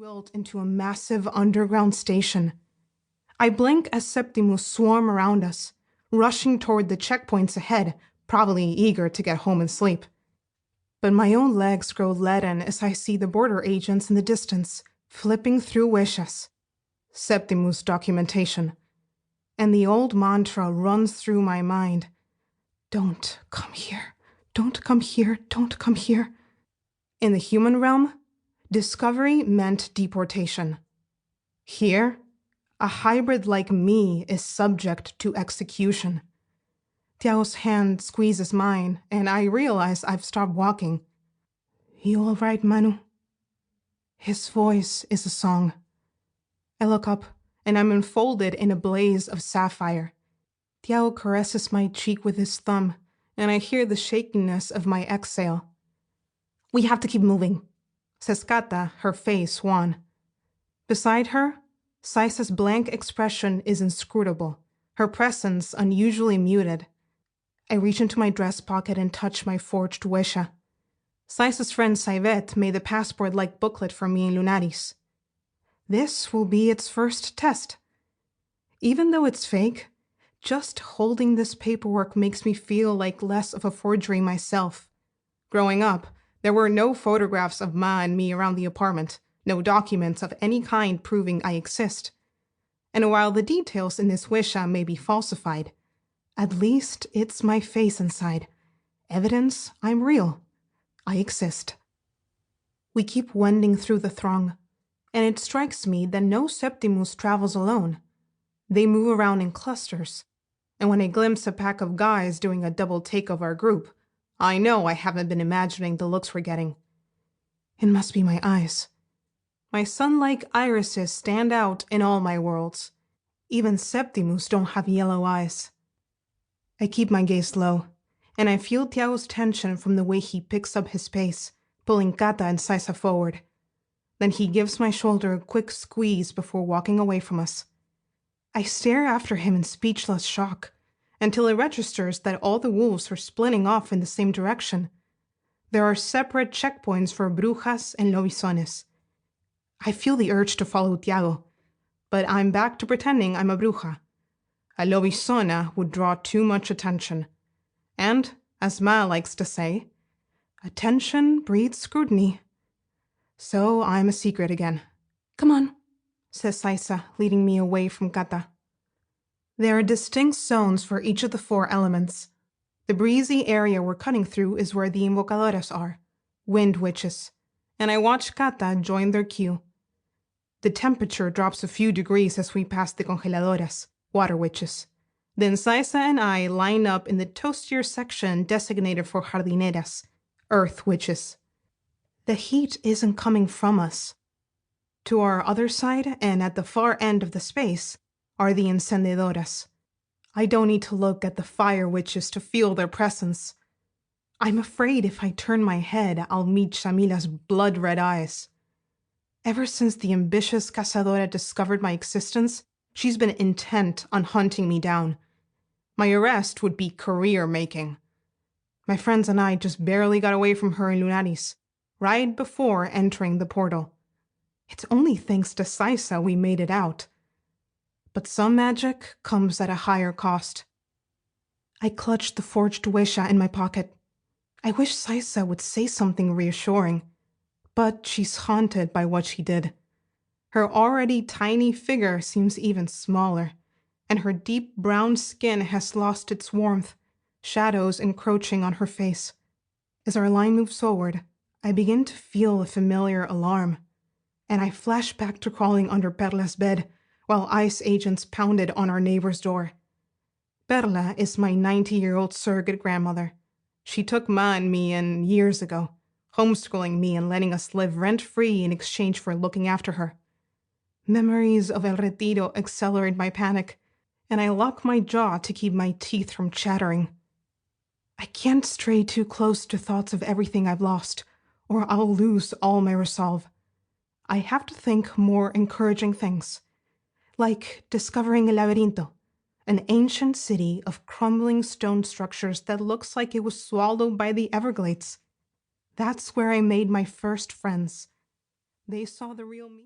built into a massive underground station. I blink as Septimus swarm around us, rushing toward the checkpoints ahead, probably eager to get home and sleep. But my own legs grow leaden as I see the border agents in the distance, flipping through wishes. Septimus documentation. And the old mantra runs through my mind. Don't come here. Don't come here. Don't come here. In the human realm, discovery meant deportation. Here, a hybrid like me is subject to execution. Tiago's hand squeezes mine, and I realize I've stopped walking. You all right, Manu? His voice is a song. I look up, and I'm enfolded in a blaze of sapphire. Tiago caresses my cheek with his thumb, and I hear the shakiness of my exhale. We have to keep moving, says Cata, her face wan. Beside her, Saisa's blank expression is inscrutable, her presence unusually muted. I reach into my dress pocket and touch my forged huesha. Saisa's friend Saivet made the passport-like booklet for me in Lunaris. This will be its first test. Even though it's fake, just holding this paperwork makes me feel like less of a forgery myself. Growing up, there were no photographs of Ma and me around the apartment, no documents of any kind proving I exist. And while the details in this huesha may be falsified, at least it's my face inside. Evidence I'm real. I exist. We keep wending through the throng, and it strikes me that no Septimus travels alone. They move around in clusters, and when I glimpse a pack of guys doing a double take of our group, I know I haven't been imagining the looks we're getting. It must be my eyes. My sun-like irises stand out in all my worlds. Even Septimus don't have yellow eyes. I keep my gaze low, and I feel Tiago's tension from the way he picks up his pace, pulling Cata and Saisa forward. Then he gives my shoulder a quick squeeze before walking away from us. I stare after him in speechless shock, until it registers that all the wolves are splitting off in the same direction. There are separate checkpoints for brujas and lobizones. I feel the urge to follow Tiago, but I'm back to pretending I'm a bruja. A lobizona would draw too much attention. And, as Ma likes to say, attention breeds scrutiny. So I'm a secret again. Come on, says Saisa, leading me away from Cata. There are distinct zones for each of the 4 elements. The breezy area we're cutting through is where the invocadores are, wind witches, and I watch Cata join their queue. The temperature drops a few degrees as we pass the congeladoras, water witches. Then Saisa and I line up in the toastier section designated for jardineras, earth witches. The heat isn't coming from us. To our other side, and at the far end of the space, are the encendedoras. I don't need to look at the fire witches to feel their presence. I'm afraid if I turn my head, I'll meet Shamila's blood-red eyes. Ever since the ambitious Cazadora discovered my existence, she's been intent on hunting me down. My arrest would be career-making. My friends and I just barely got away from her in Lunaris, right before entering the portal. It's only thanks to Saisa we made it out. But some magic comes at a higher cost. I clutched the forged huesha in my pocket. I wish Saisa would say something reassuring, but she's haunted by what she did. Her already tiny figure seems even smaller, and her deep brown skin has lost its warmth, shadows encroaching on her face. As our line moves forward, I begin to feel a familiar alarm, and I flash back to crawling under Perla's bed while ICE agents pounded on our neighbor's door. Perla is my 90-year-old surrogate grandmother. She took Ma and me in years ago, homeschooling me and letting us live rent-free in exchange for looking after her. Memories of El Retiro accelerate my panic, and I lock my jaw to keep my teeth from chattering. I can't stray too close to thoughts of everything I've lost, or I'll lose all my resolve. I have to think more encouraging things, like discovering El Laberinto, an ancient city of crumbling stone structures that looks like it was swallowed by the Everglades. That's where I made my first friends. They saw the real me.